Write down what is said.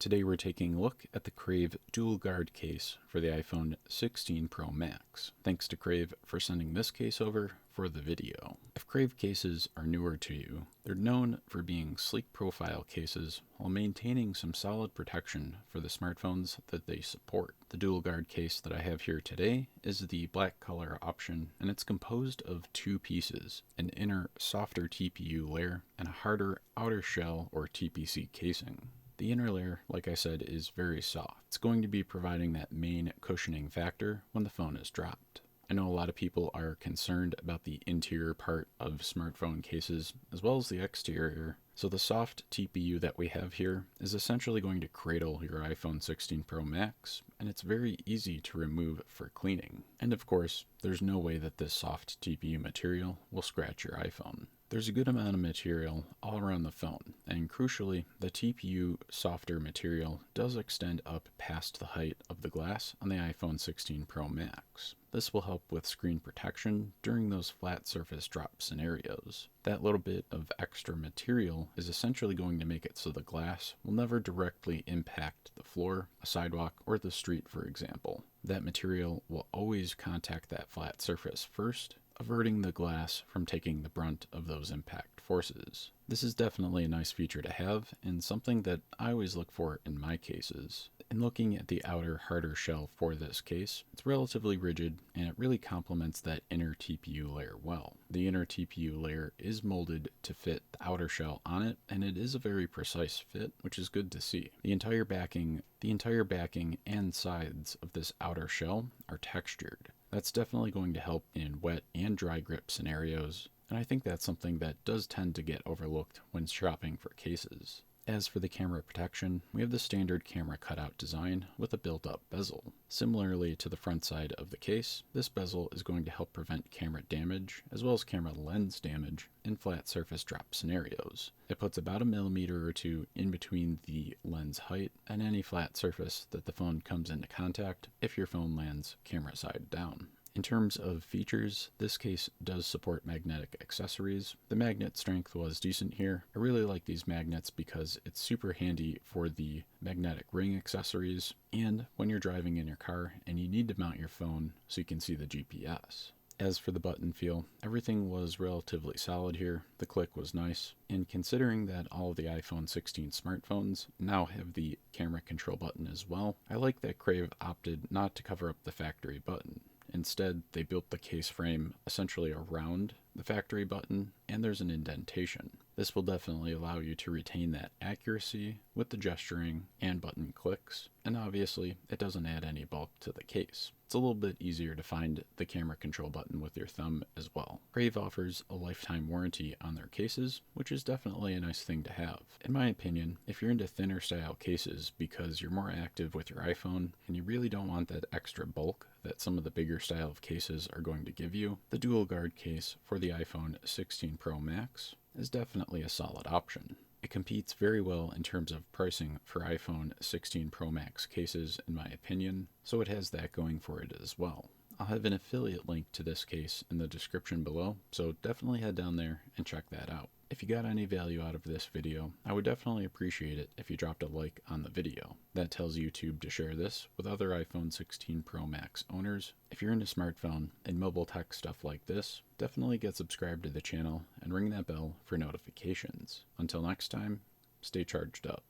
Today we're taking a look at the Crave dual guard case for the iPhone 16 Pro Max. Thanks to Crave for sending this case over for the video. If Crave cases are newer to you, they're known for being sleek profile cases while maintaining some solid protection for the smartphones that they support. The dual guard case that I have here today is the black color option, and it's composed of two pieces, an inner softer TPU layer and a harder outer shell or TPC casing. The inner layer, like I said, is very soft. It's going to be providing that main cushioning factor when the phone is dropped. I know a lot of people are concerned about the interior part of smartphone cases as well as the exterior. So the soft TPU that we have here is essentially going to cradle your iPhone 16 Pro Max, and it's very easy to remove for cleaning. And of course, there's no way that this soft TPU material will scratch your iPhone. There's a good amount of material all around the phone, and crucially, the TPU softer material does extend up past the height of the glass on the iPhone 16 Pro Max. This will help with screen protection during those flat surface drop scenarios. That little bit of extra material is essentially going to make it so the glass will never directly impact the floor, a sidewalk, or the street, for example. That material will always contact that flat surface first, averting the glass from taking the brunt of those impact forces. This is definitely a nice feature to have, and something that I always look for in my cases. In looking at the outer, harder shell for this case, it's relatively rigid, and it really complements that inner TPU layer well. The inner TPU layer is molded to fit the outer shell on it, and it is a very precise fit, which is good to see. The entire backing and sides of this outer shell are textured. That's definitely going to help in wet and dry grip scenarios, and I think that's something that does tend to get overlooked when shopping for cases. As for the camera protection, we have the standard camera cutout design with a built-up bezel. Similarly to the front side of the case, this bezel is going to help prevent camera damage as well as camera lens damage in flat surface drop scenarios. It puts about a millimeter or two in between the lens height and any flat surface that the phone comes into contact if your phone lands camera side down. In terms of features, this case does support magnetic accessories. The magnet strength was decent here. I really like these magnets because it's super handy for the magnetic ring accessories and when you're driving in your car and you need to mount your phone so you can see the GPS. As for the button feel, everything was relatively solid here. The click was nice, and considering that all of the iPhone 16 smartphones now have the camera control button as well, I like that Crave opted not to cover up the factory button. Instead, they built the case frame essentially around the factory button, and there's an indentation. This will definitely allow you to retain that accuracy with the gesturing and button clicks, and obviously, it doesn't add any bulk to the case. It's a little bit easier to find the camera control button with your thumb as well. Crave offers a lifetime warranty on their cases, which is definitely a nice thing to have. In my opinion, if you're into thinner style cases because you're more active with your iPhone and you really don't want that extra bulk that some of the bigger style of cases are going to give you, the dual guard case for the iPhone 16 Pro Max is definitely a solid option. It competes very well in terms of pricing for iPhone 16 Pro Max cases, in my opinion, so it has that going for it as well. I'll have an affiliate link to this case in the description below, so definitely head down there and check that out. If you got any value out of this video, I would definitely appreciate it if you dropped a like on the video. That tells YouTube to share this with other iPhone 16 Pro Max owners. If you're into smartphone and mobile tech stuff like this, definitely get subscribed to the channel and ring that bell for notifications. Until next time, stay charged up.